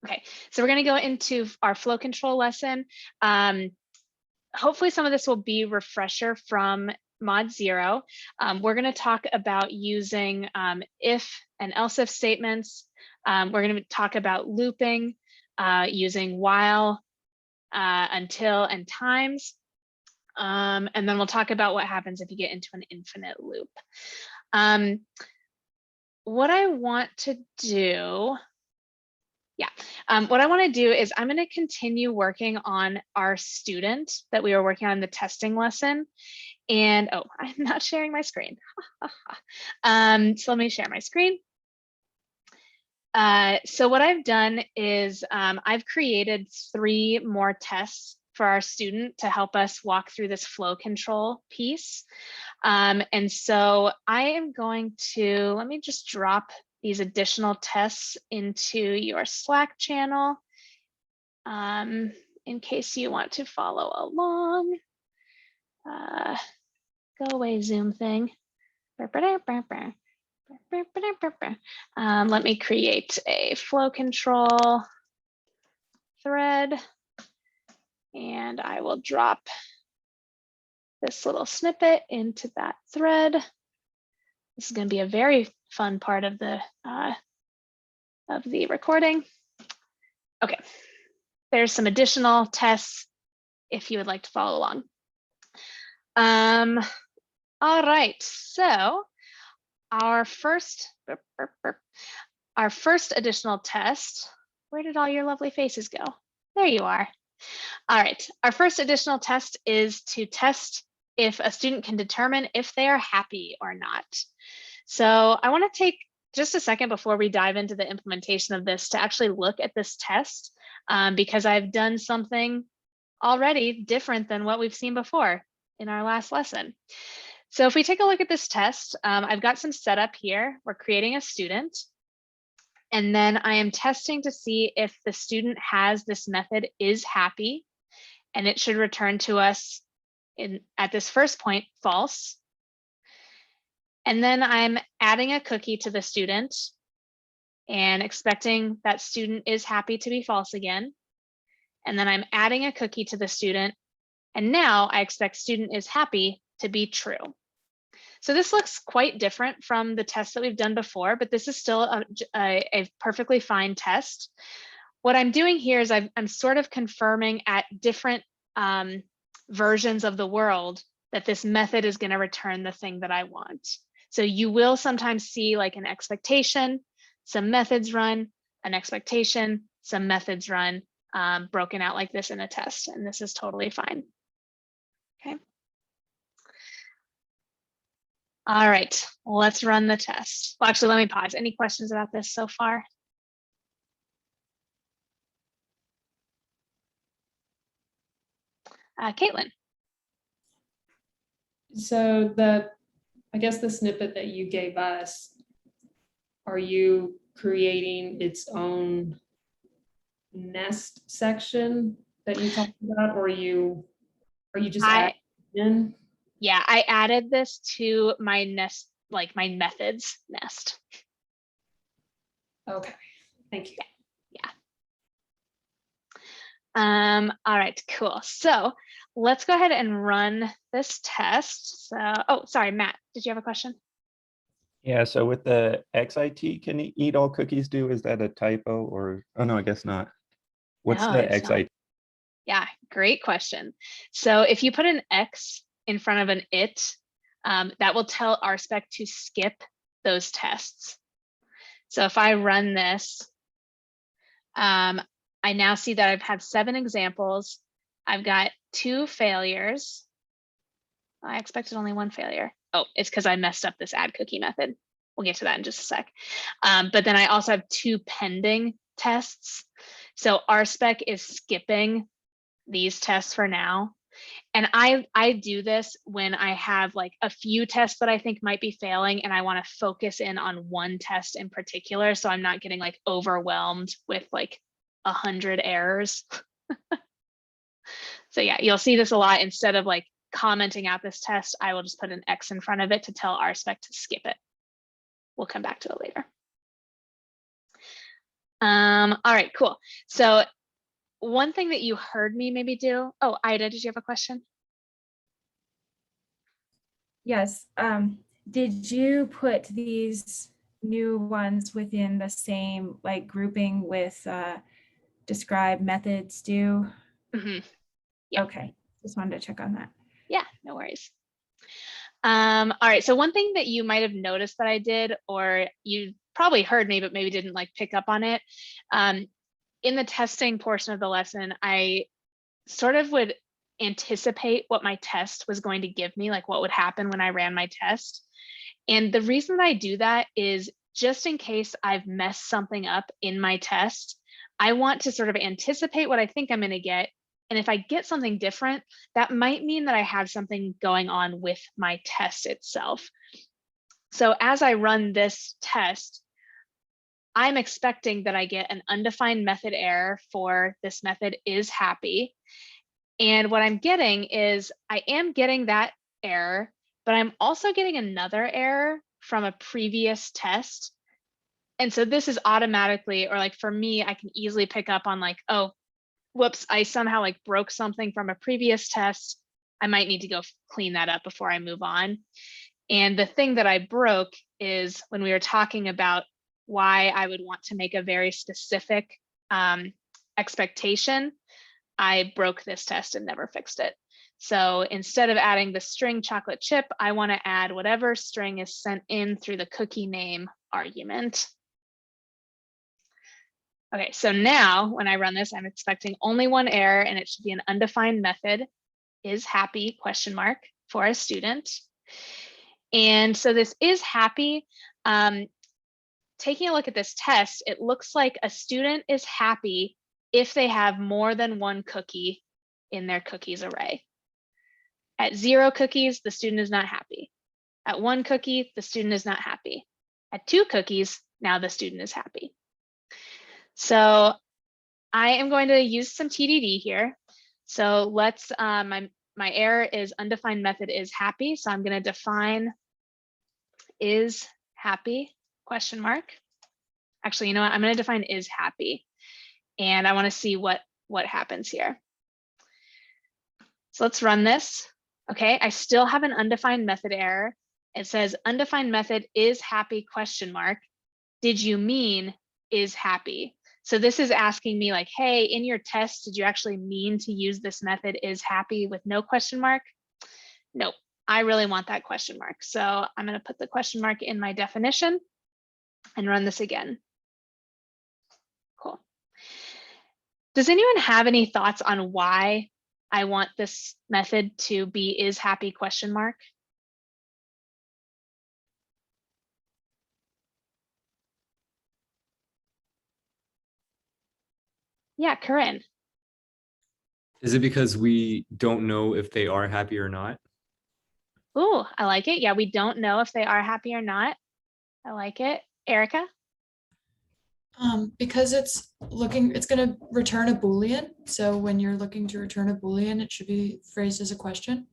Okay, so we're going to go into our flow control lesson. Hopefully some of this will be refresher from Mod 0. We're going to talk about using if and else if statements. We're going to talk about looping, using while, until, and times. And then we'll talk about what happens if you get into an infinite loop. What I want to do, what I want to do is I'm going to continue working on our student that we were working on in the testing lesson. And oh, I'm not sharing my screen. So let me share my screen. So what I've done is I've created 3 more tests for our student to help us walk through this flow control piece. And so I am going to, let me just drop these additional tests into your Slack channel in case you want to follow along. Go away, Zoom thing. Let me create a flow control thread, and I will drop this little snippet into that thread. This is going to be a very fun part of the recording. Okay, there's some additional tests if you would like to follow along. All right, so our first additional test, where did all your lovely faces go? There you are. All right, our first additional test is to test if a student can determine if they are happy or not. So I want to take just a second before we dive into the implementation of this to actually look at this test because I've done something already different than what we've seen before in our last lesson. So if we take a look at this test, I've got some setup here. We're creating a student. And then I am testing to see if the student has this method is happy, and it should return to us at this first point, false. And then I'm adding a cookie to the student and expecting that student is happy to be false again. And then I'm adding a cookie to the student. And now I expect student is happy to be true. So this looks quite different from the test that we've done before, but this is still a perfectly fine test. What I'm doing here is I'm sort of confirming at different versions of the world that this method is going to return the thing that I want. So you will sometimes see like an expectation, some methods run, an expectation, some methods run, broken out like this in a test, and this is totally fine. Okay. All right, let's run the test. Well, actually, let me pause. Any questions about this so far? Caitlin. So I guess the snippet that you gave us, are you creating its own nest section that you talked about, or are you just adding in? Yeah, I added this to my nest, like my methods nest. Okay, thank you. Yeah. All right, cool. So let's go ahead and run this test. So, oh, sorry, Matt, did you have a question? Yeah, so with the XIT, can you eat all cookies do? Is that a typo or, oh no, I guess not. What's No, the it's XIT? not. Yeah, great question. So if you put an X in front of an it, that will tell RSpec to skip those tests. So if I run this, I now see that I've had 7 examples. I've got 2 failures. I expected only 1 failure. Oh, it's because I messed up this add cookie method. We'll get to that in just a sec. But then I also have 2 pending tests. So RSpec is skipping these tests for now. And I do this when I have like a few tests that I think might be failing and I want to focus in on one test in particular. So I'm not getting like overwhelmed with like 100 errors. So yeah, you'll see this a lot. Instead of like commenting out this test, I will just put an X in front of it to tell RSpec to skip it. We'll come back to it later. All right, cool. So one thing that you heard me maybe do, oh, Ida, did you have a question? Yes. Did you put these new ones within the same like grouping with describe methods do? Mhm. Yeah. Okay, just wanted to check on that. Yeah, no worries. All right, so one thing that you might have noticed that I did, or you probably heard me, but maybe didn't like pick up on it. In the testing portion of the lesson, I sort of would anticipate what my test was going to give me, like what would happen when I ran my test. And the reason that I do that is just in case I've messed something up in my test, I want to sort of anticipate what I think I'm going to get. And if I get something different, that might mean that I have something going on with my test itself. So as I run this test, I'm expecting that I get an undefined method error for this method is happy. And what I'm getting is I am getting that error, but I'm also getting another error from a previous test. And so this is automatically, or like for me, I can easily pick up on like, oh, whoops, I somehow like broke something from a previous test. I might need to go clean that up before I move on. And the thing that I broke is when we were talking about why I would want to make a very specific expectation, I broke this test and never fixed it. So instead of adding the string chocolate chip, I want to add whatever string is sent in through the cookie name argument. Okay, so now when I run this, I'm expecting only one error, and it should be an undefined method is happy question mark for a student. And so this is happy. Taking a look at this test, it looks like a student is happy if they have more than one cookie in their cookies array. At 0 cookies, the student is not happy. At 1 cookie, the student is not happy. At 2 cookies, now the student is happy. So I am going to use some TDD here. So let's, my error is undefined method is happy. So I'm going to define is happy question mark. Actually, you know what? I'm going to define is happy. And I want to see what happens here. So let's run this. Okay, I still have an undefined method error. It says undefined method is happy question mark. Did you mean is happy? So this is asking me like, hey, in your test, did you actually mean to use this method is happy with no question mark? Nope, I really want that question mark. So I'm going to put the question mark in my definition and run this again. Cool. Does anyone have any thoughts on why I want this method to be is happy question mark? Yeah, Corinne. Is it because we don't know if they are happy or not? Ooh, I like it. Yeah, we don't know if they are happy or not. I like it. Erica? Because it's going to return a Boolean. So when you're looking to return a Boolean, it should be phrased as a question.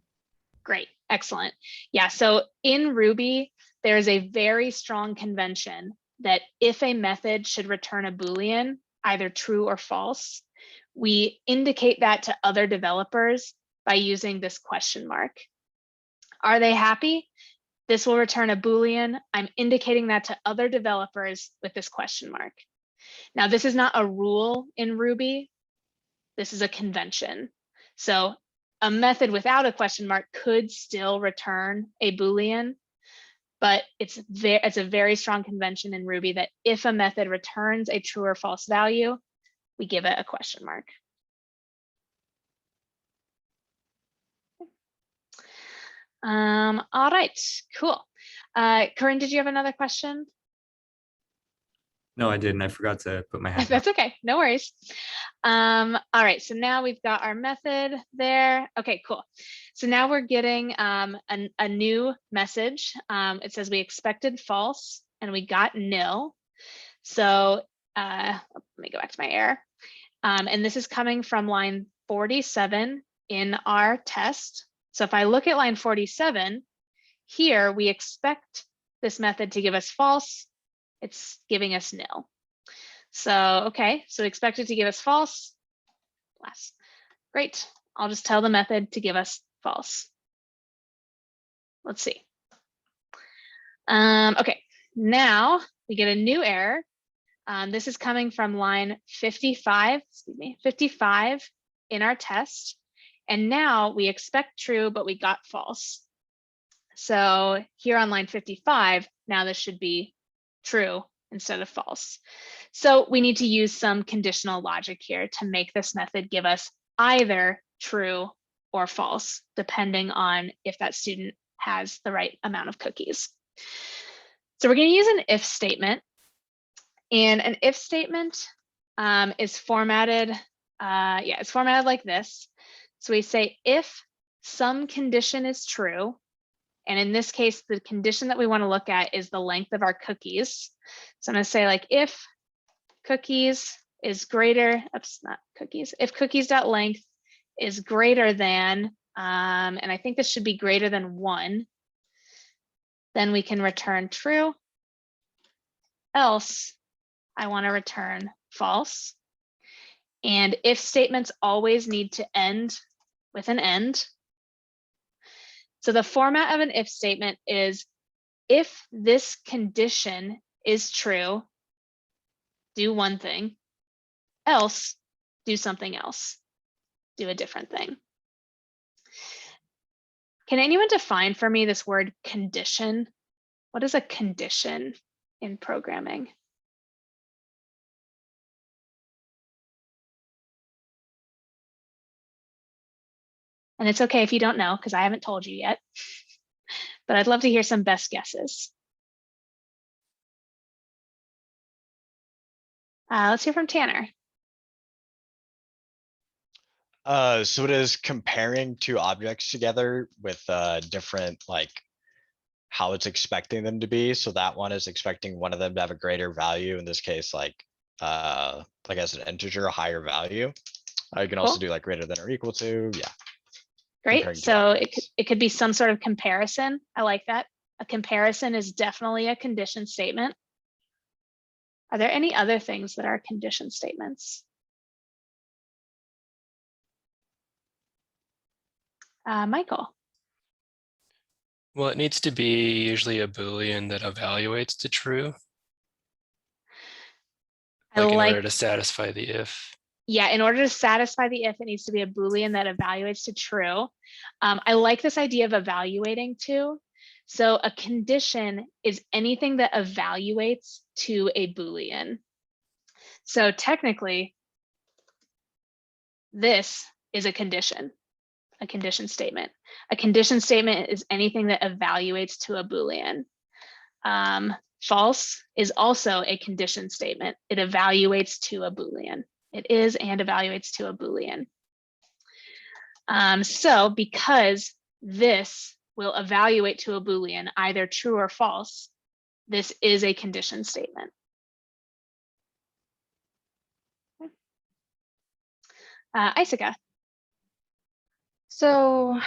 Great, excellent. Yeah, so in Ruby, there is a very strong convention that if a method should return a Boolean, either true or false, we indicate that to other developers by using this question mark. Are they happy? This will return a Boolean. I'm indicating that to other developers with this question mark. Now, this is not a rule in Ruby. This is a convention. So a method without a question mark could still return a Boolean, but it's a very strong convention in Ruby that if a method returns a true or false value, we give it a question mark. All right, cool. Corinne, did you have another question? No, I didn't. I forgot to put my hand up. That's okay, no worries. All right, so now we've got our method there. Okay, cool. So now we're getting a new message. It says we expected false and we got nil. So let me go back to my error. And this is coming from line 47 in our test. So if I look at line 47, here we expect this method to give us false. It's giving us nil. So, okay, so expect it to give us false. Last. Great. I'll just tell the method to give us false. Let's see. Okay, now we get a new error. This is coming from line 55, 55 in our test. And now we expect true, but we got false. So here on line 55, now this should be true instead of false. So we need to use some conditional logic here to make this method give us either true or false, depending on if that student has the right amount of cookies. So we're going to use an if statement. And an if statement is formatted, it's formatted like this. So we say if some condition is true, and in this case, the condition that we want to look at is the length of our cookies. So I'm going to say like if cookies is greater, oops, not cookies, if cookies.length is greater than, and I think this should be greater than 1, then we can return true. Else, I want to return false. And if statements always need to end with an end. So the format of an if statement is if this condition is true, do one thing, else do something else, do a different thing. Can anyone define for me this word condition? What is a condition in programming? And it's okay if you don't know, because I haven't told you yet, but I'd love to hear some best guesses. Let's hear from Tanner. So it is comparing two objects together with different, like how it's expecting them to be. So that one is expecting one of them to have a greater value. In this case, like as an integer, a higher value. You can also Cool. do like greater than or equal to, yeah. Great. Comparing two So objects. it could be some sort of comparison. I like that. A comparison is definitely a condition statement. Are there any other things that are condition statements? Michael. Well, it needs to be usually a Boolean that evaluates to true. Like in order to satisfy the if. Yeah, in order to satisfy the if, it needs to be a Boolean that evaluates to true. I like this idea of evaluating to. So a condition is anything that evaluates to a Boolean. So technically, this is a condition statement. A condition statement is anything that evaluates to a Boolean. False is also a condition statement. It evaluates to a Boolean. It is and evaluates to a Boolean. So because this will evaluate to a Boolean, either true or false, this is a condition statement. Isika. So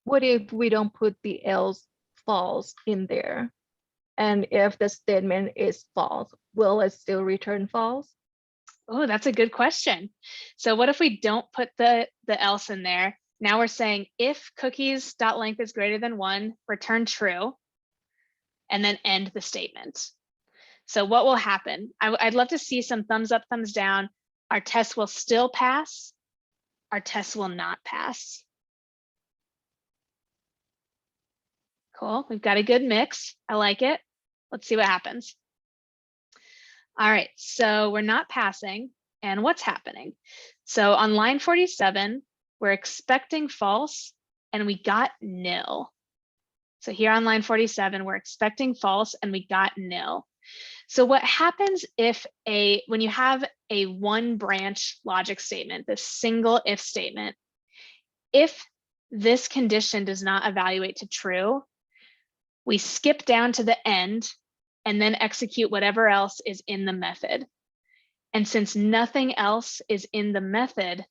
what if we don't put the else false in there? And if the statement is false, will it still return false? Oh, that's a good question. So what if we don't put the else in there? Now we're saying if cookies.length is greater than 1, return true, and then end the statement. So what will happen? I'd love to see some thumbs up, thumbs down. Our test will still pass. Our test will not pass. Cool, we've got a good mix. I like it. Let's see what happens. All right, so we're not passing. And what's happening? So on line 47, we're expecting false and we got nil. So here on line 47, we're expecting false and we got nil. So what happens if when you have a one branch logic statement, this single if statement, if this condition does not evaluate to true, we skip down to the end and then execute whatever else is in the method. And since nothing else is in the method,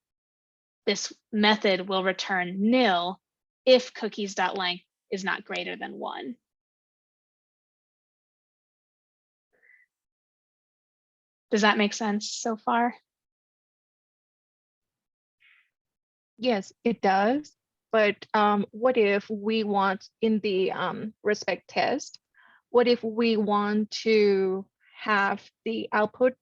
this method will return nil if cookies.length is not greater than 1. Does that make sense so far? Yes, it does. But what if we want in the respect test, what if we want to have the output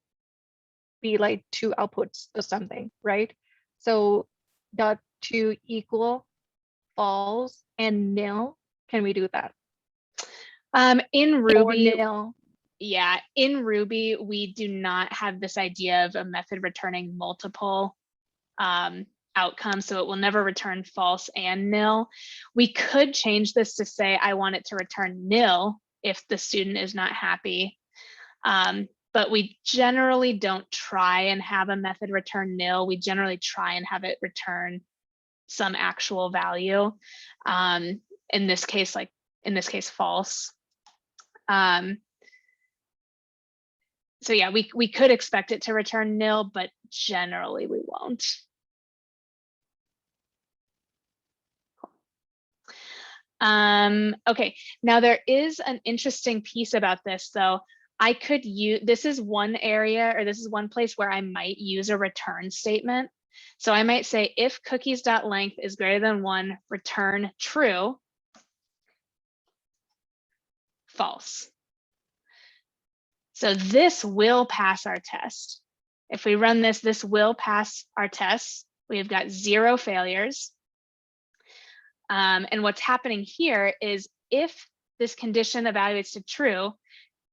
be like 2 outputs or something, right? So dot to equal false and nil. Can we do that? In Or Ruby, nil. yeah, in Ruby, we do not have this idea of a method returning multiple outcomes, so it will never return false and nil. We could change this to say, I want it to return nil if the student is not happy. But we generally don't try and have a method return nil. We generally try and have it return some actual value. In this case, false. So yeah, we could expect it to return nil, but generally we won't. Okay, now there is an interesting piece about this though. I could use, this is one area, or this is one place where I might use a return statement. So I might say if cookies.length is greater than 1, return true, false. So this will pass our test. If we run this, this will pass our tests. We've got 0 failures. And what's happening here is if this condition evaluates to true,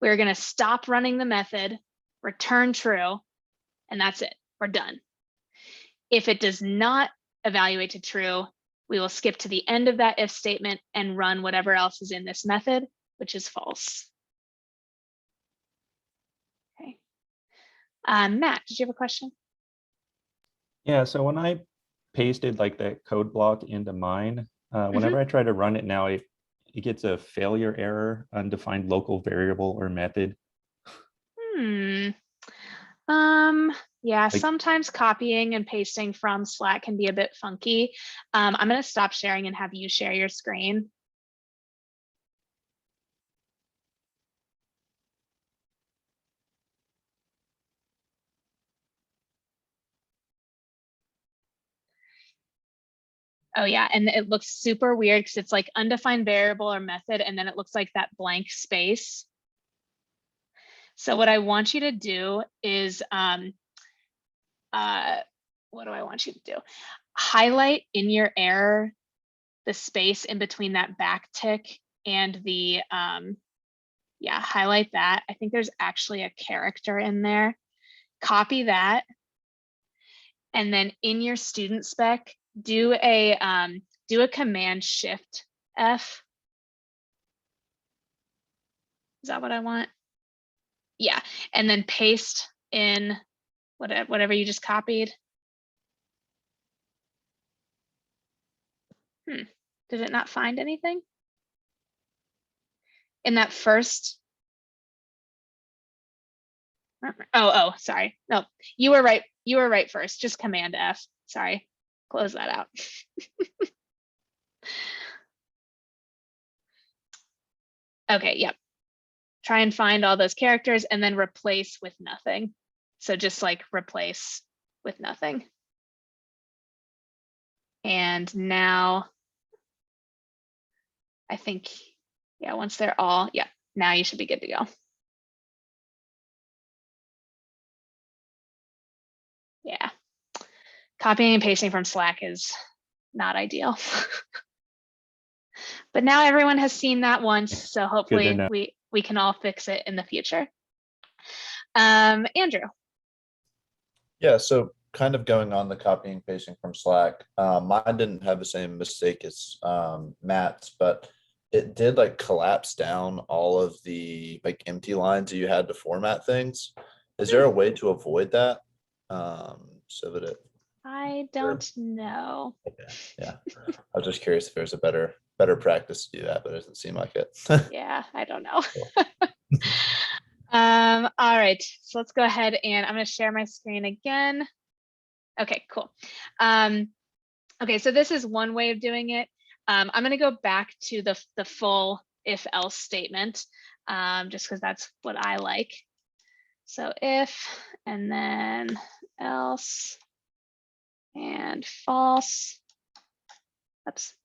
we're going to stop running the method, return true, and that's it. We're done. If it does not evaluate to true, we will skip to the end of that if statement and run whatever else is in this method, which is false. Okay. Matt, did you have a question? Yeah, so when I pasted like that code block into mine, whenever I try to run it now, it gets a failure error, undefined local variable or method. Yeah, Like- sometimes copying and pasting from Slack can be a bit funky. I'm going to stop sharing and have you share your screen. Oh yeah, and it looks super weird because it's like undefined variable or method, and then it looks like that blank space. So what I want you to do is, what do I want you to do? Highlight in your error the space in between that backtick and the, yeah, highlight that. I think there's actually a character in there. Copy that. And then in your student spec, do a Command Shift F. Is that what I want? Yeah, and then paste in whatever you just copied. Did it not find anything? In that first. Oh, sorry. No, you were right. You were right first. Just Command F. Sorry. Close that out. Okay, yep. Try and find all those characters and then replace with nothing. So just like replace with nothing. And now I think, yeah, once they're all, yeah, now you should be good to go. Yeah. Copying and pasting from Slack is not ideal. But now everyone has seen that once, so hopefully we can all fix it in the future. Andrew. Yeah, so kind of going on the copying and pasting from Slack, mine didn't have the same mistake as Matt's, but it did like collapse down all of the like empty lines that you had to format things. Is there a way to avoid that? So that it, I don't know. okay, yeah. I was just curious if there's a better practice to do that, but it doesn't seem like it. Yeah, I don't know. All right, so let's go ahead and I'm going to share my screen again. Okay, cool. Okay, so this is one way of doing it. I'm going to go back to the full if else statement, just because that's what I like. So if, and then else, and false. Oops.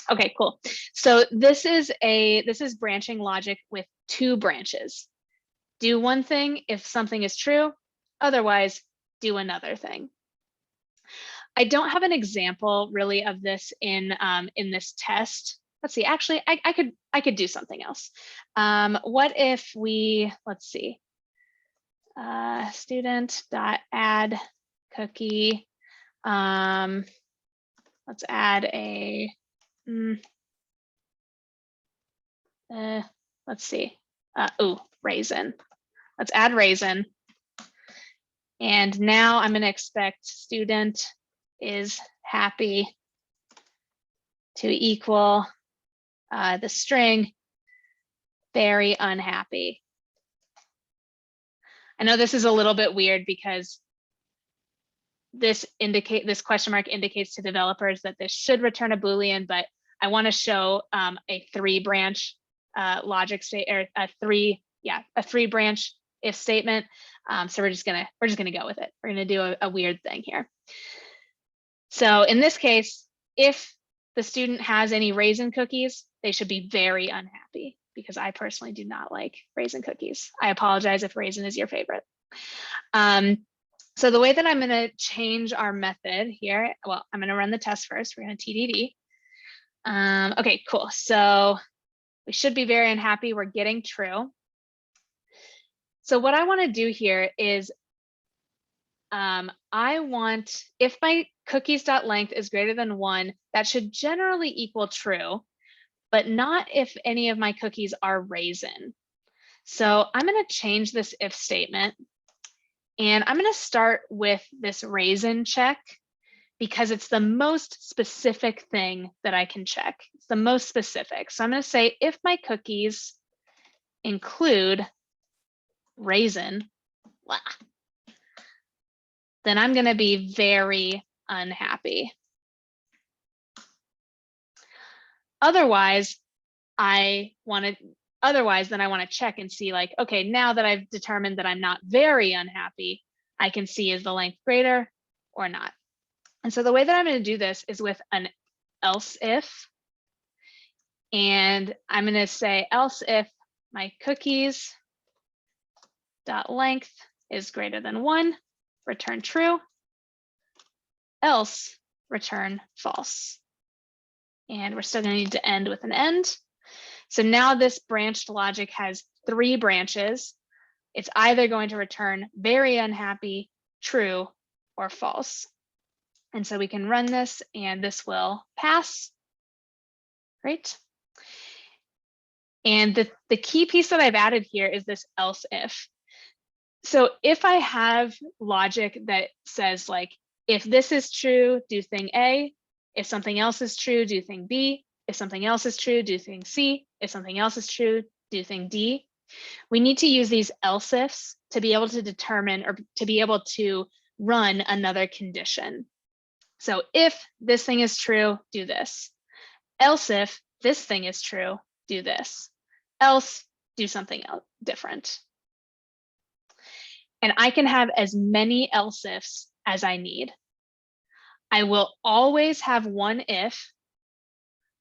Okay, cool. So this is branching logic with 2 branches. Do one thing if something is true, otherwise do another thing. I don't have an example really of this in this test. Let's see, actually, I could do something else. What if we, let's see, student dot add cookie. Let's add a, let's see, raisin. Let's add raisin. And now I'm going to expect student is happy to equal the string very unhappy. I know this is a little bit weird because this question mark indicates to developers that this should return a Boolean, but I want to show a 3 branch logic state, or a 3 branch if statement. So we're just gonna go with it. We're gonna do a weird thing here. So in this case, if the student has any raisin cookies, they should be very unhappy, because I personally do not like raisin cookies. I apologize if raisin is your favorite. So the way that I'm going to change our method here, well, I'm going to run the test first. We're going to TDD. Okay, cool. So we should be very unhappy. We're getting true. So what I want to do here is I want, if my cookies.length is greater than 1, that should generally equal true, but not if any of my cookies are raisin. So I'm going to change this if statement. And I'm going to start with this raisin check because it's the most specific thing that I can check. It's the most specific. So I'm going to say if my cookies include raisin, blah, then I'm going to be very unhappy. Otherwise, then I want to check and see, like, okay, now that I've determined that I'm not very unhappy, I can see is the length greater or not. And so the way that I'm going to do this is with an else if. And I'm going to say else if my cookies dot length is greater than 1, return true, else return false. And we're still going to need to end with an end. So now this branched logic has 3 branches. It's either going to return very unhappy, true, or false. And so we can run this and this will pass. Great. And the key piece that I've added here is this else if. So if I have logic that says, like, if this is true, do thing A. If something else is true, do thing B. If something else is true, do thing C. If something else is true, do thing D. We need to use these else ifs to be able to determine, or to be able to run another condition. So if this thing is true, do this. Else if this thing is true, do this. Else, do something else different. And I can have as many else ifs as I need. I will always have one if.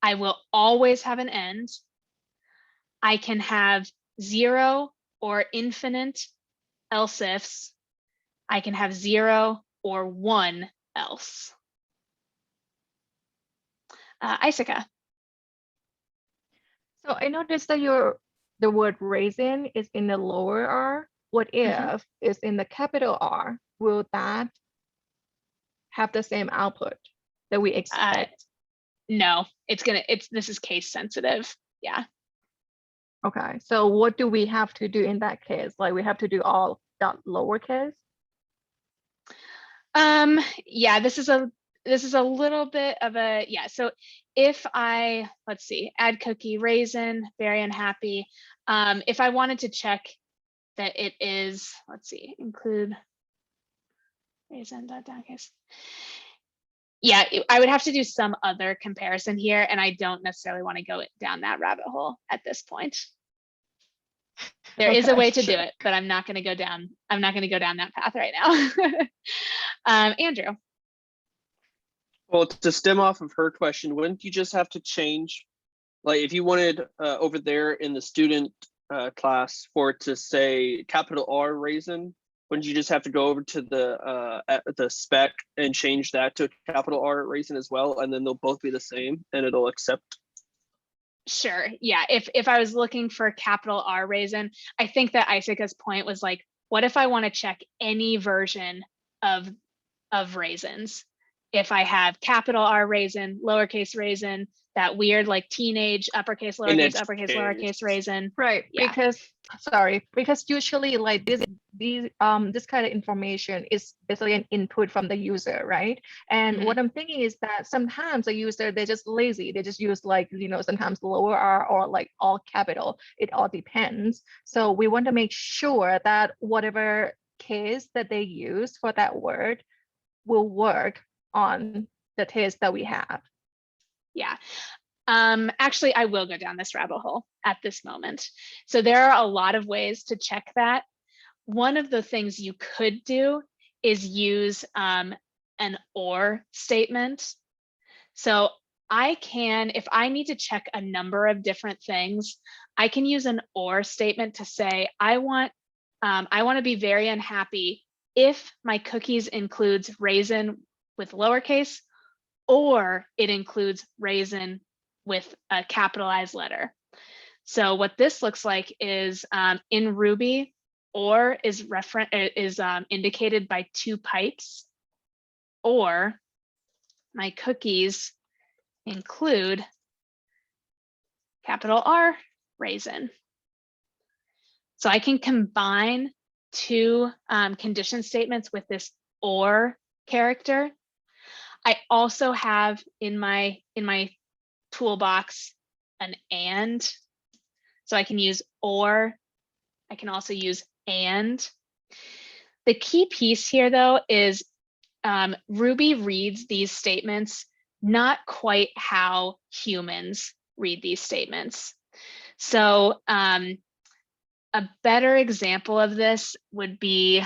I will always have an end. I can have 0 or infinite else ifs. I can have 0 or 1 else. Isika. So I noticed that the word raisin is in the lower R. What if is in the capital R? Will that have the same output that we expect? No, this is case sensitive. Yeah. Okay, so what do we have to do in that case? Like, we have to do all dot lowercase? Yeah, this is a little bit of a, yeah. So if I, let's see, add cookie raisin, very unhappy. If I wanted to check that it is, let's see, include raisin dot downcase. Yeah, I would have to do some other comparison here, and I don't necessarily want to go down that rabbit hole at this point. There is a Okay, way to do sure. it, but I'm not going to go down that path right now. Andrew. Well, to stem off of her question, wouldn't you just have to change, like if you wanted over there in the student class for it to say capital R raisin, wouldn't you just have to go over to the spec and change that to capital R raisin as well, and then they'll both be the same and it'll accept? Sure. Yeah. If I was looking for capital R raisin, I think that Isika's point was like, what if I want to check any version of raisins? If I have capital R raisin, lowercase raisin, that weird like teenage uppercase, lowercase, uppercase, lowercase raisin. Right, Yeah. because usually like this kind of information is basically an input from the user, right? And what I'm thinking is that sometimes the user, they're just lazy. They just use like, sometimes lower R or like all capital. It all depends. So we want to make sure that whatever case that they use for that word will work on the test that we have. Yeah. Actually, I will go down this rabbit hole at this moment. So there are a lot of ways to check that. One of the things you could do is use an or statement. So I can, if I need to check a number of different things, I can use an or statement to say, I want to be very unhappy if my cookies includes raisin with lowercase, or it includes raisin with a capitalized letter. So what this looks like is in Ruby, or is indicated by two pipes, or my cookies include capital R raisin. So I can combine two condition statements with this or character. I also have in my toolbox an and. So I can use or, I can also use and. The key piece here though is Ruby reads these statements not quite how humans read these statements. So a better example of this would be,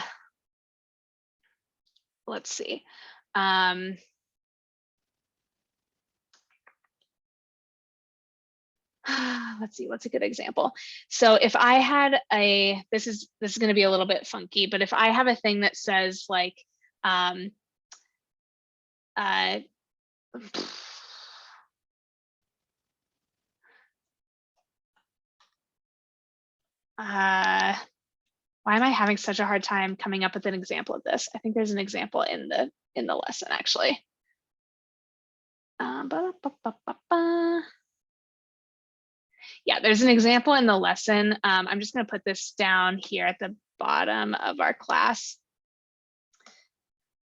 let's see. Let's see, what's a good example? So if I had this is going to be a little bit funky, but if I have a thing that says like, why am I having such a hard time coming up with an example of this? I think there's an example in the lesson actually. Yeah, there's an example in the lesson. I'm just going to put this down here at the bottom of our class.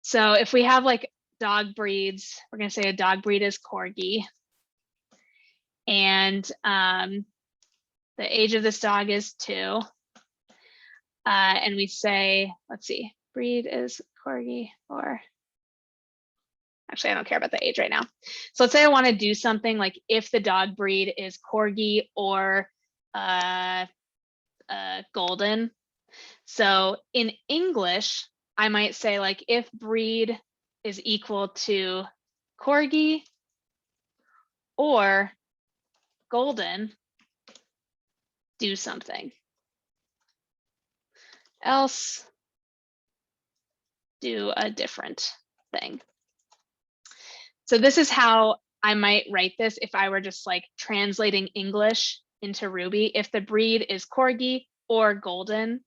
So if we have like dog breeds, we're going to say a dog breed is Corgi. And the age of this dog is 2. And we say, let's see, breed is Corgi, or actually, I don't care about the age right now. So let's say I want to do something like if the dog breed is Corgi or Golden. So in English, I might say like if breed is equal to Corgi or Golden, do something. Else, do a different thing. So this is how I might write this if I were just like translating English into Ruby. If the breed is Corgi or Golden.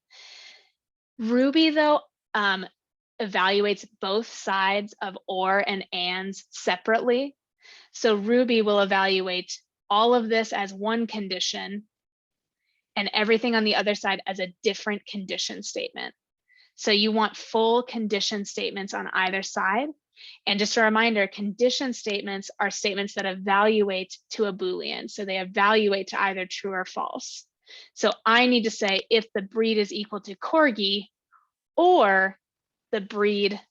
Ruby though evaluates both sides of or and ands separately. So Ruby will evaluate all of this as one condition and everything on the other side as a different condition statement. So you want full condition statements on either side. And just a reminder, condition statements are statements that evaluate to a Boolean. So they evaluate to either true or false. So I need to say if the breed is equal to Corgi or the breed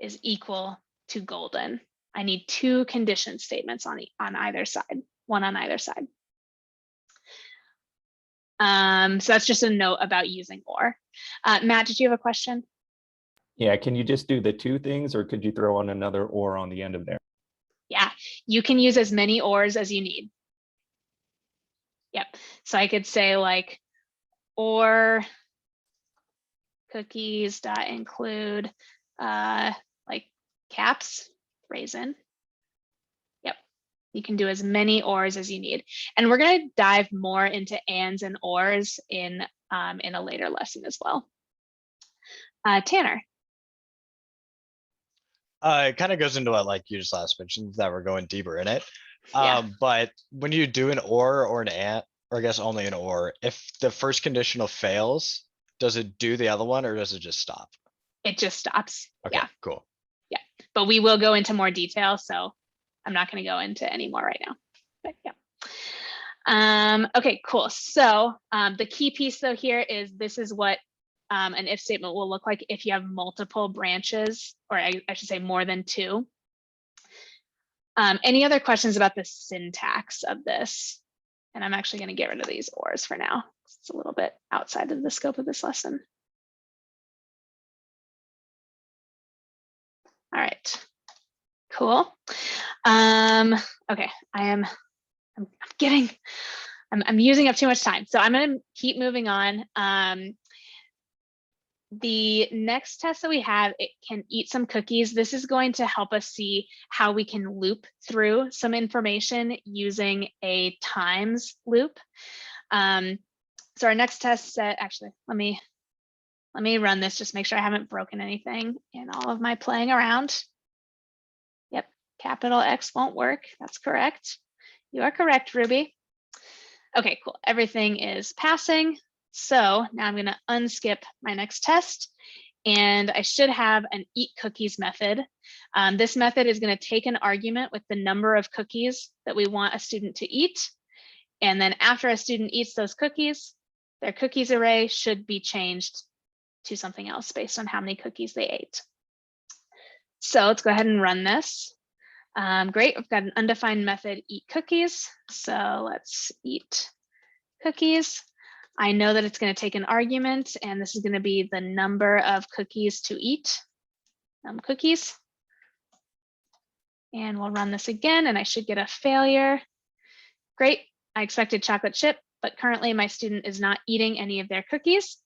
is equal to Golden. I need 2 condition statements on either side, one on either side. So that's just a note about using or. Matt, did you have a question? Yeah, can you just do the two things, or could you throw on another or on the end of there? Yeah, you can use as many ors as you need. Yep. So I could say like, or cookies dot include like caps, raisin. Yep. You can do as many ors as you need. And we're going to dive more into ands and ors in a later lesson as well. Tanner. It kind of goes into what like you just last mentioned that we're going deeper in it. Yeah. But when you do an or an and, or I guess only an or, if the first conditional fails, does it do the other one or does it just stop? It just stops. Okay, Yeah. cool. Yeah. But we will go into more detail. So I'm not going to go into any more right now. But yeah. Okay, cool. So the key piece though here is this is what an if statement will look like if you have multiple branches, or I should say more than two. Any other questions about the syntax of this? And I'm actually going to get rid of these ors for now. It's a little bit outside of the scope of this lesson. All right, cool. Okay, I'm using up too much time, so I'm going to keep moving on. The next test that we have, it can eat some cookies. This is going to help us see how we can loop through some information using a times loop. So our next test set, actually, let me run this, just make sure I haven't broken anything in all of my playing around. Yep, capital X won't work. That's correct. You are correct, Ruby. Okay, cool. Everything is passing. So now I'm going to unskip my next test, and I should have an eat cookies method. This method is going to take an argument with the number of cookies that we want a student to eat. And then after a student eats those cookies, their cookies array should be changed to something else based on how many cookies they ate. So let's go ahead and run this. Great, we've got an undefined method eat cookies. So let's eat cookies. I know that it's going to take an argument, and this is going to be the number of cookies to eat, cookies. And we'll run this again, and I should get a failure. Great, I expected chocolate chip, but currently my student is not eating any of their cookies.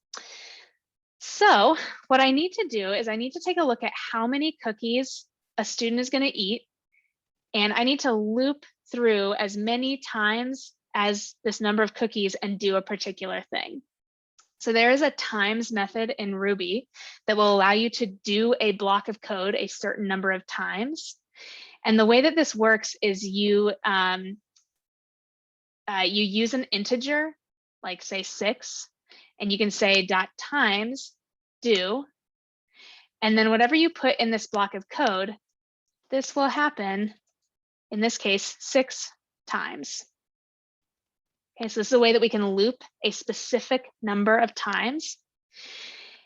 So what I need to do is I need to take a look at how many cookies a student is going to eat, and I need to loop through as many times as this number of cookies and do a particular thing. So there is a times method in Ruby that will allow you to do a block of code a certain number of times. And the way that this works is you use an integer, like say 6, and you can say .times do. And then whatever you put in this block of code, this will happen, in this case, 6 times. Okay, so this is a way that we can loop a specific number of times.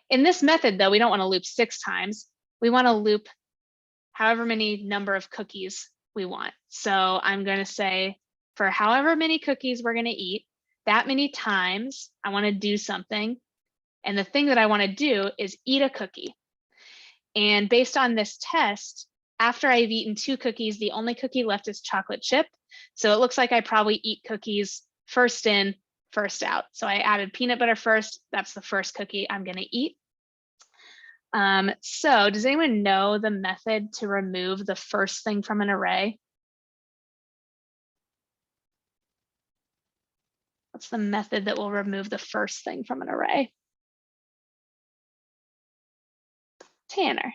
In this method, though, we don't want to loop 6 times. We want to loop however many number of cookies we want. So I'm going to say for however many cookies we're going to eat, that many times I want to do something. And the thing that I want to do is eat a cookie. And based on this test, after I've eaten 2 cookies, the only cookie left is chocolate chip. So it looks like I probably eat cookies first in, first out. So I added peanut butter first. That's the first cookie I'm going to eat. So does anyone know the method to remove the first thing from an array? What's the method that will remove the first thing from an array? Tanner.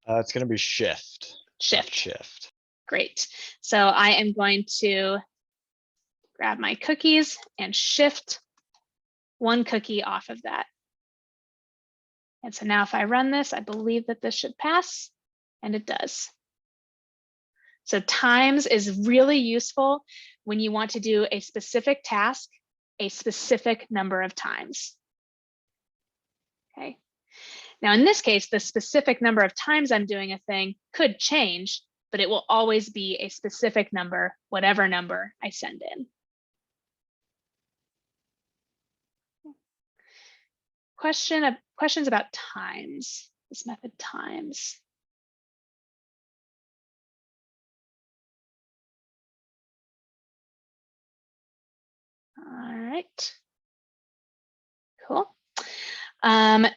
It's going to be shift. Shift. Great. So I am going to grab my cookies and shift 1 cookie off of that. And so now if I run this, I believe that this should pass, and it does. So times is really useful when you want to do a specific task a specific number of times. Okay. Now in this case, the specific number of times I'm doing a thing could change, but it will always be a specific number, whatever number I send in. questions about times, this method times. All right. Cool.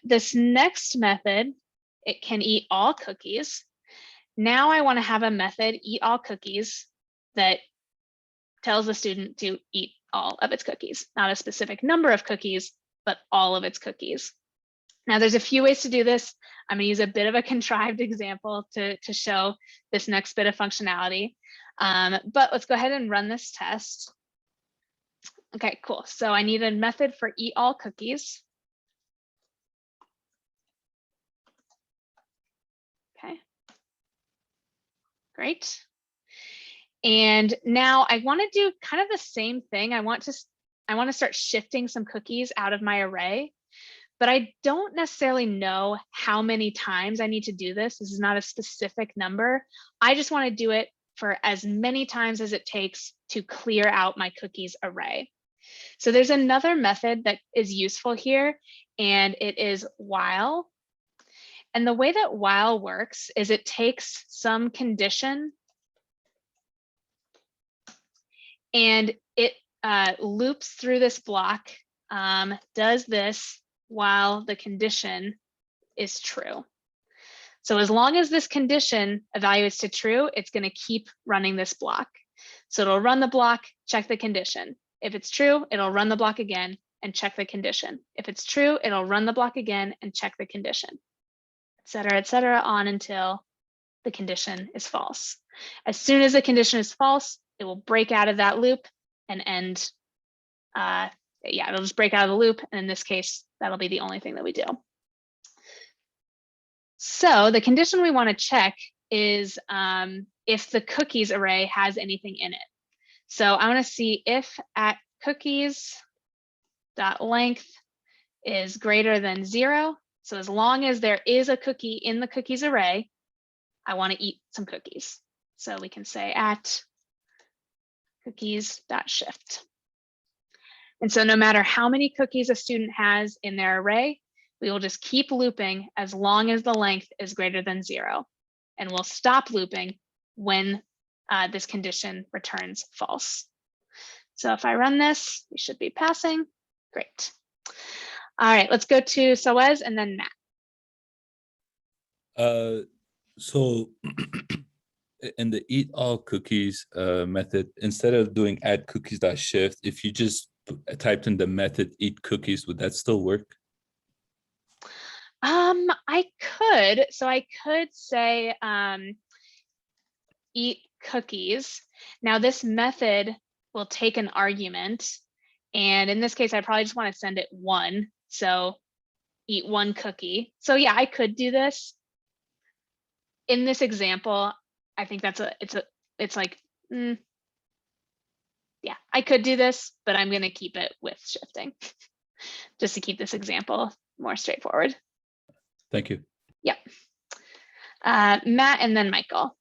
This next method, it can eat all cookies. Now I want to have a method eat all cookies that tells the student to eat all of its cookies, not a specific number of cookies, but all of its cookies. Now there's a few ways to do this. I'm going to use a bit of a contrived example to show this next bit of functionality. But let's go ahead and run this test. Okay, cool. So I need a method for eat all cookies. Okay. Great. And now I want to do kind of the same thing. I want to start shifting some cookies out of my array, but I don't necessarily know how many times I need to do this. This is not a specific number. I just want to do it for as many times as it takes to clear out my cookies array. So there's another method that is useful here, and it is while. And the way that while works is it takes some condition and it loops through this block, does this while the condition is true. So as long as this condition evaluates to true, it's going to keep running this block. So it'll run the block, check the condition. If it's true, it'll run the block again and check the condition. If it's true, it'll run the block again and check the condition, et cetera, on until the condition is false. As soon as the condition is false, it will break out of that loop and end. Yeah, it'll just break out of the loop. And in this case, that'll be the only thing that we do. So the condition we want to check is if the cookies array has anything in it. So I want to see if at cookies dot length is greater than 0. So as long as there is a cookie in the cookies array, I want to eat some cookies. So we can say at cookies.shift. And so no matter how many cookies a student has in their array, we will just keep looping as long as the length is greater than 0. And we'll stop looping when this condition returns false. So if I run this, we should be passing. Great. All right, let's go to Sawez and then Matt. So in the eat all cookies method, instead of doing add cookies.shift, if you just typed in the method eat cookies, would that still work? I could. So I could say eat cookies. Now this method will take an argument. And in this case, I probably just want to send it 1. So eat 1 cookie. So yeah, I could do this. In this example, I think it's like, yeah, I could do this, but I'm going to keep it with shifting just to keep this example more straightforward. Thank you. Yep. Matt and then Michael.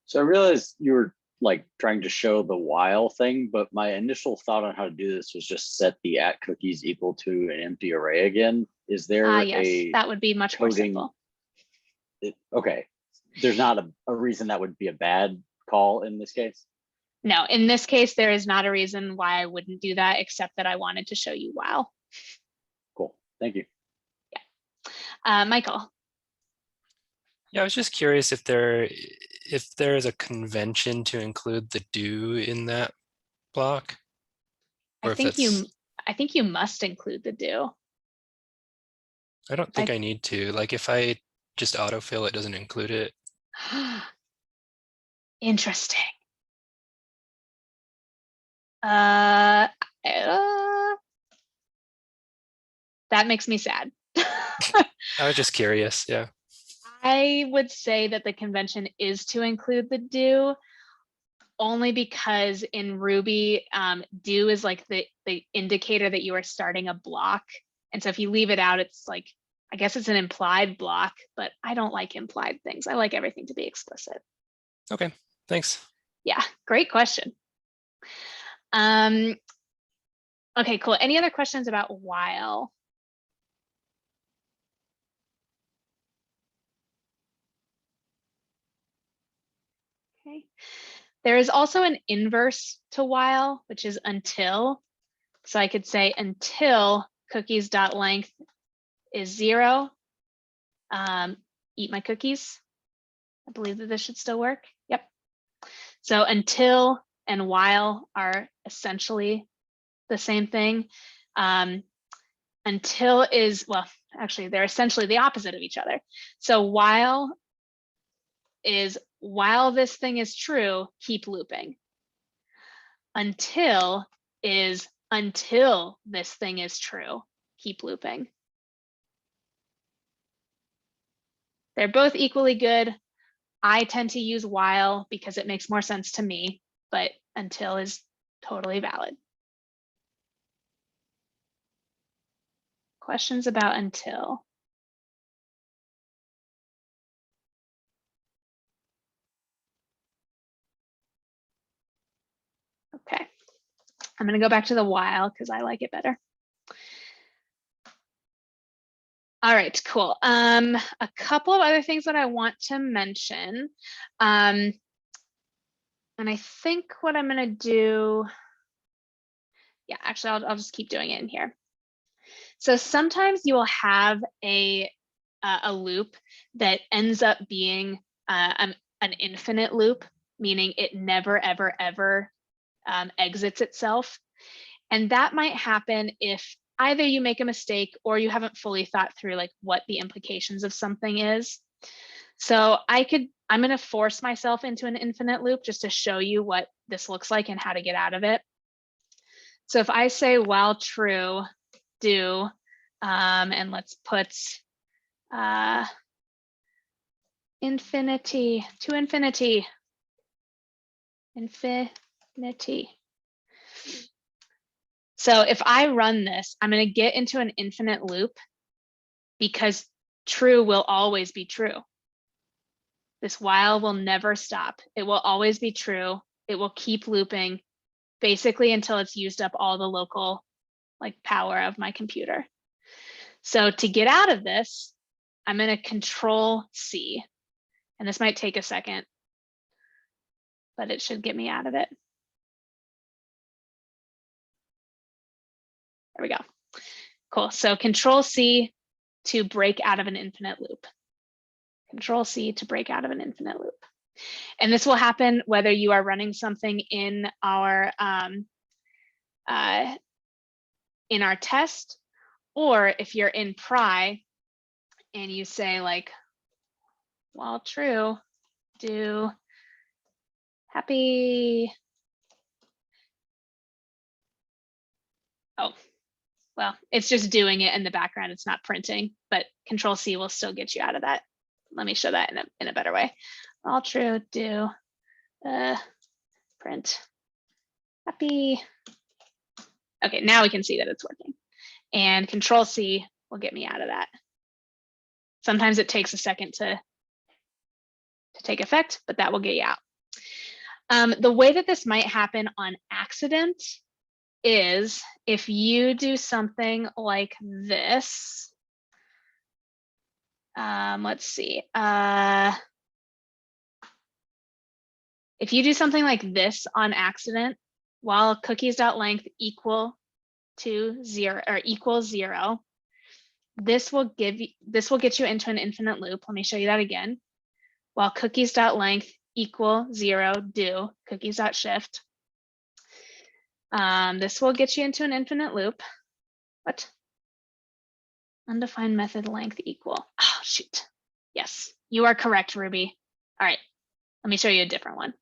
So I realized you were like trying to show the while thing, but my initial thought on how to do this was just set the at cookies equal to an empty array again. Is there yes, that would be much more simple. Okay, there's not a reason that would be a bad call in this case? No, in this case, there is not a reason why I wouldn't do that, except that I wanted to show you while. Cool, thank you. Yeah. Michael. Yeah, I was just curious if there is a convention to include the do in that block. Or I think you must include the do. I don't think I need to. Like if I just autofill, it doesn't include it. Interesting. That makes me sad. I was just curious. Yeah. I would say that the convention is to include the do, only because in Ruby, do is like the indicator that you are starting a block. And so if you leave it out, it's like, I guess it's an implied block, but I don't like implied things. I like everything to be explicit. Okay, thanks. Yeah, great question. Okay, cool. Any other questions about while? Okay. There is also an inverse to while, which is until. So I could say until cookies.length is 0. Eat my cookies. I believe that this should still work. Yep. So until and while are essentially the same thing. Until is, well, actually, they're essentially the opposite of each other. So while is while this thing is true, keep looping. Until is until this thing is true, keep looping. They're both equally good. I tend to use while because it makes more sense to me, but until is totally valid. Questions about until? Okay, I'm going to go back to the while because I like it better. All right, cool. A couple of other things that I want to mention. And I think what I'm going to do, yeah, actually, I'll just keep doing it in here. So sometimes you will have a loop that ends up being an infinite loop, meaning it never, ever, ever exits itself. And that might happen if either you make a mistake or you haven't fully thought through like what the implications of something is. So I'm going to force myself into an infinite loop just to show you what this looks like and how to get out of it. So if I say while true, do, and let's put infinity to infinity, infinity. So if I run this, I'm going to get into an infinite loop because true will always be true. This while will never stop. It will always be true. It will keep looping basically until it's used up all the local like power of my computer. So to get out of this, I'm going to Control C, and this might take a second, but it should get me out of it. There we go. Cool. So Control C to break out of an infinite loop. Control C to break out of an infinite loop. And this will happen whether you are running something in our test, or if you're in Pry and you say like, while true, do happy. Oh, well, it's just doing it in the background. It's not printing, but Control C will still get you out of that. Let me show that in a better way. All true, do print happy. Okay, now we can see that it's working. And Control C will get me out of that. Sometimes it takes a second to take effect, but that will get you out. The way that this might happen on accident is if you do something like this. Let's see. If you do something like this on accident, while cookies.length equal to 0 or equals 0, this will get you into an infinite loop. Let me show you that again. While cookies.length equal 0, do cookies.shift. This will get you into an infinite loop. What? Undefined method length equal. Oh, shoot. Yes, you are correct, Ruby. All right, let me show you a different one.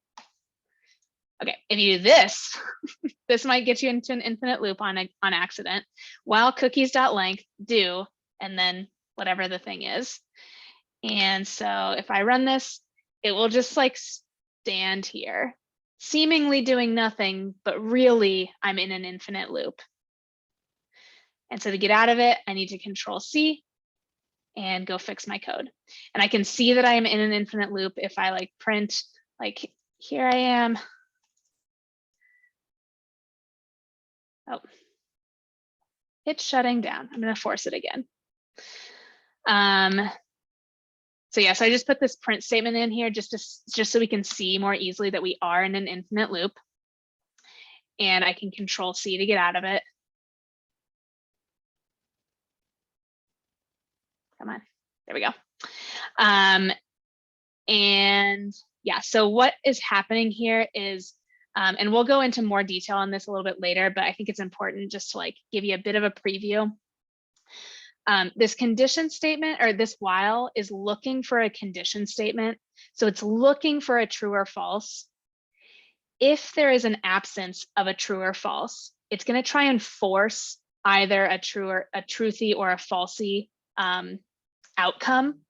Okay, if you do this, this might get you into an infinite loop on accident. While cookies.length do, and then whatever the thing is. And so if I run this, it will just like stand here, seemingly doing nothing, but really I'm in an infinite loop. And so to get out of it, I need to Control C and go fix my code. And I can see that I am in an infinite loop if I like print, like here I am. Oh, it's shutting down. I'm going to force it again. So So yeah, so I just put this print statement in here just so we can see more easily that we are in an infinite loop. And I can Control C to get out of it. Come on, there we go. And yeah, so what is happening here is, and we'll go into more detail on this a little bit later, but I think it's important just to like give you a bit of a preview. This condition statement, or this while, is looking for a condition statement. So it's looking for a true or false. If there is an absence of a true or false, it's going to try and force either a truthy or a falsy outcome.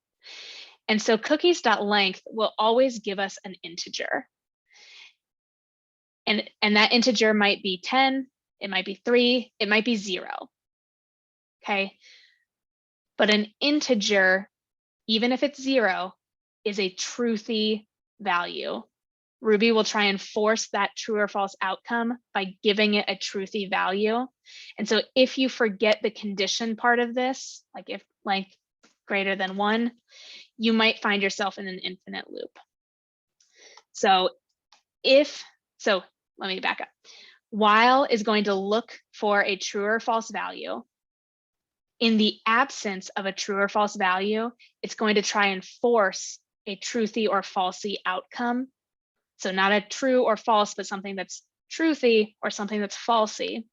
And so cookies.length will always give us an integer. And that integer might be 10, it might be 3, it might be 0. Okay. But an integer, even if it's 0, is a truthy value. Ruby will try and force that true or false outcome by giving it a truthy value. And so if you forget the condition part of this, like if length greater than 1, you might find yourself in an infinite loop. So let me back up. While is going to look for a true or false value. In the absence of a true or false value, it's going to try and force a truthy or falsy outcome. So not a true or false, but something that's truthy or something that's falsy.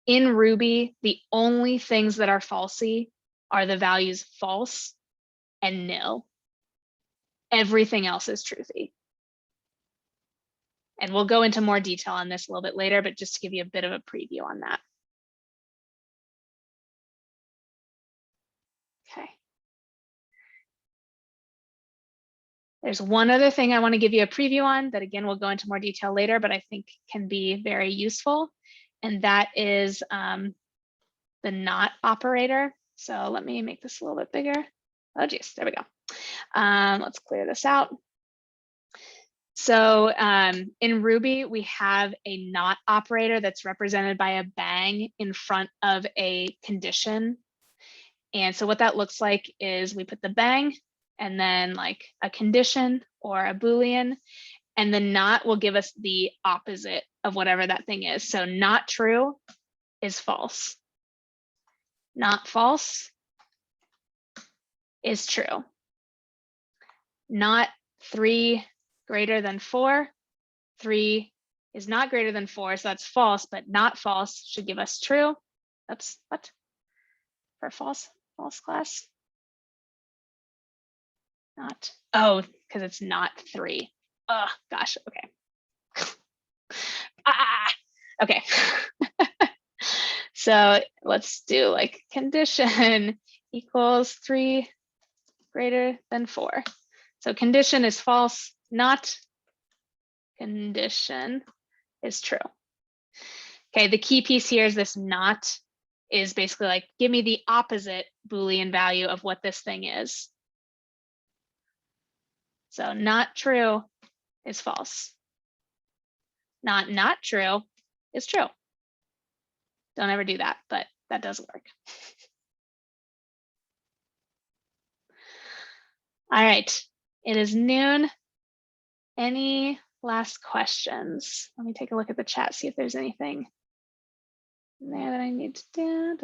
In Ruby, the only things that are falsy are the values false and nil. Everything else is truthy. And we'll go into more detail on this a little bit later, but just to give you a bit of a preview on that. Okay. There's one other thing I want to give you a preview on that, again, we'll go into more detail later, but I think can be very useful. And that is the not operator. So let me make this a little bit bigger. Oh geez, there we go. Let's clear this out. So in Ruby, we have a not operator that's represented by a bang in front of a condition. And so what that looks like is we put the bang and then like a condition or a Boolean, and the not will give us the opposite of whatever that thing is. So not true is false. Not false is true. Not 3 greater than 4. 3 is not greater than 4, so that's false, but not false should give us true. Oops, what? For false class? Not, oh, because it's not 3. Oh, gosh, okay. Okay. So let's do like condition equals 3 greater than 4. So condition is false, not condition is true. Okay, the key piece here is this not is basically like, give me the opposite Boolean value of what this thing is. So not true is false. Not true is true. Don't ever do that, but that does work. All right, it is noon. Any last questions? Let me take a look at the chat, see if there's anything in there that I need to do.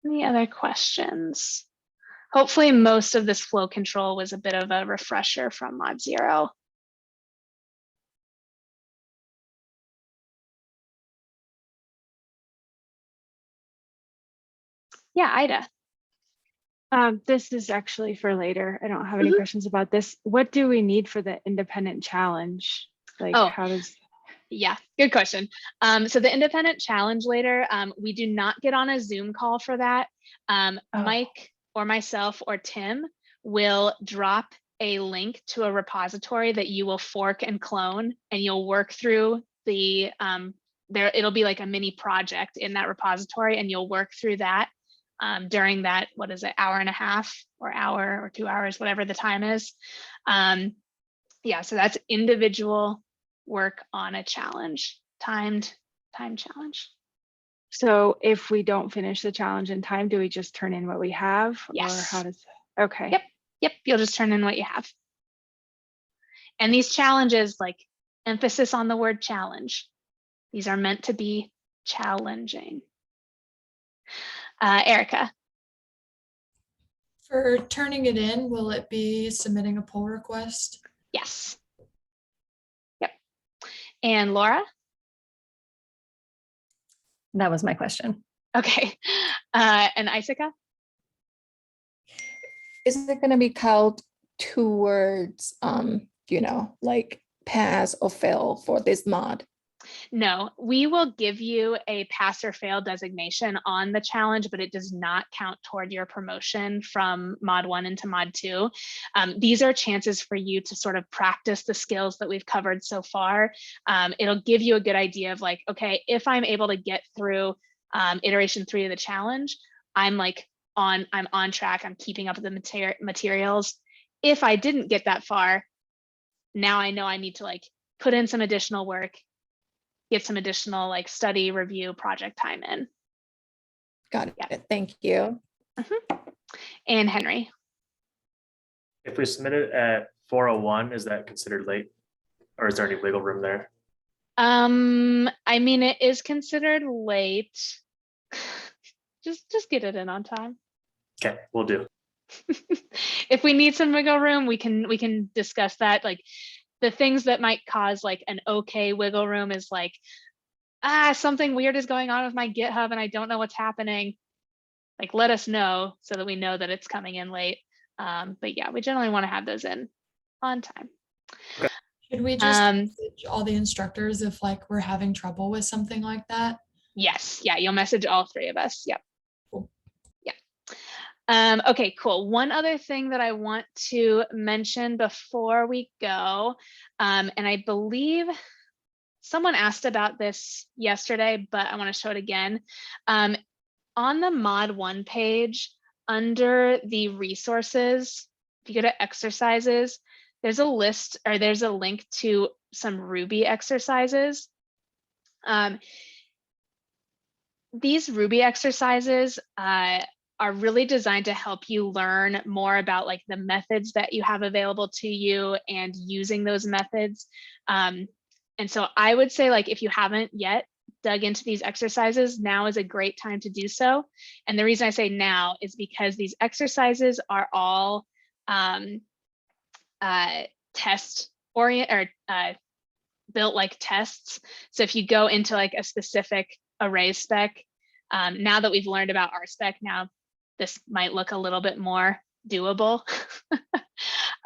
Any other questions? Hopefully most of this flow control was a bit of a refresher from Mod 0. Yeah, Ida. This is actually for later. I don't have any questions about this. What do we need for the independent challenge? Like, how does? Yeah, good question. So the independent challenge later, we do not get on a Zoom call for that. Mike or myself or Tim will drop a link to a repository that you will fork and clone, and you'll work through the, it'll be like a mini project in that repository, and you'll work through that during that, what is it, hour and a half or hour or 2 hours, whatever the time is. Yeah, so that's individual work on a challenge, timed challenge. So if we don't finish the challenge in time, do we just turn in what we have? Or Yes. how does, okay. Yep. Yep, you'll just turn in what you have. And these challenges, like emphasis on the word challenge, these are meant to be challenging. Erica. For turning it in, will it be submitting a pull request? Yes. Yep. And Laura? That was my question. Okay. And Isika? Is it going to be count towards, you know, like pass or fail for this mod? No, we will give you a pass or fail designation on the challenge, but it does not count toward your promotion from mod 1 into mod 2. These are chances for you to sort of practice the skills that we've covered so far. It'll give you a good idea of like, okay, if I'm able to get through iteration 3 of the challenge, I'm on track, I'm keeping up with the materials. If I didn't get that far, now I know I need to like put in some additional work, get some additional like study, review, project time in. Got it. Thank you. And Henry. If we submit it at 4:01, is that considered late? Or is there any wiggle room there? I mean, it is considered late. Just get it in on time. Okay, we'll do. If we need some wiggle room, we can discuss that. Like the things that might cause like an okay wiggle room is like, something weird is going on with my GitHub and I don't know what's happening. Like let us know so that we know that it's coming in late. But yeah, we generally want to have those in on time. Okay. Should we just message all the instructors if like we're having trouble with something like that? Yes, yeah, you'll message all 3 of us. Yep. Cool. Yeah. Okay, cool. One other thing that I want to mention before we go, and I believe someone asked about this yesterday, but I want to show it again. On the mod 1 page, under the resources, if you go to exercises, there's a list or there's a link to some Ruby exercises. These Ruby exercises are really designed to help you learn more about like the methods that you have available to you and using those methods. And so I would say like if you haven't yet dug into these exercises, now is a great time to do so. And the reason I say now is because these exercises are all test oriented or built like tests. So if you go into like a specific array spec, now that we've learned about RSpec, now this might look a little bit more doable.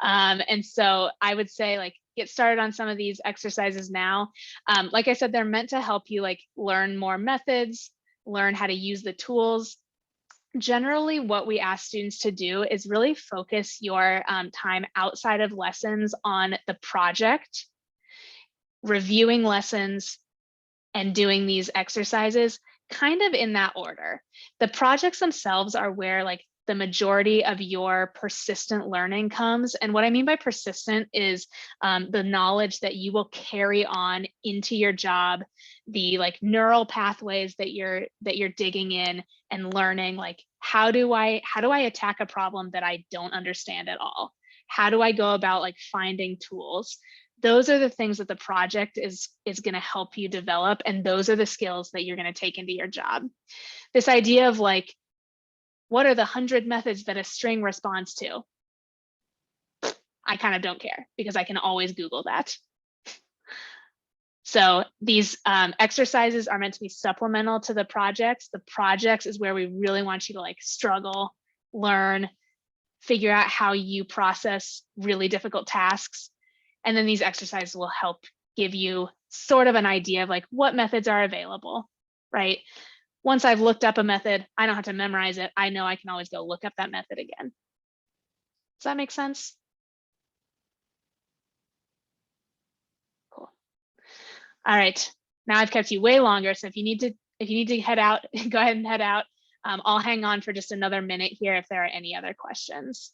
And so I would say like get started on some of these exercises now. Like I said, they're meant to help you like learn more methods, learn how to use the tools. Generally, what we ask students to do is really focus your time outside of lessons on the project, reviewing lessons, and doing these exercises kind of in that order. The projects themselves are where like the majority of your persistent learning comes. And what I mean by persistent is the knowledge that you will carry on into your job, the like neural pathways that you're digging in and learning, like how do I attack a problem that I don't understand at all? How do I go about like finding tools? Those are the things that the project is going to help you develop. And those are the skills that you're going to take into your job. This idea of like, what are the 100 methods that a string responds to? I kind of don't care because I can always Google that. So these exercises are meant to be supplemental to the projects. The projects is where we really want you to like struggle, learn, figure out how you process really difficult tasks. And then these exercises will help give you sort of an idea of like what methods are available, right? Once I've looked up a method, I don't have to memorize it. I know I can always go look up that method again. Does that make sense? Cool. All right, now I've kept you way longer. So if you need to head out, go ahead and head out. I'll hang on for just another minute here if there are any other questions.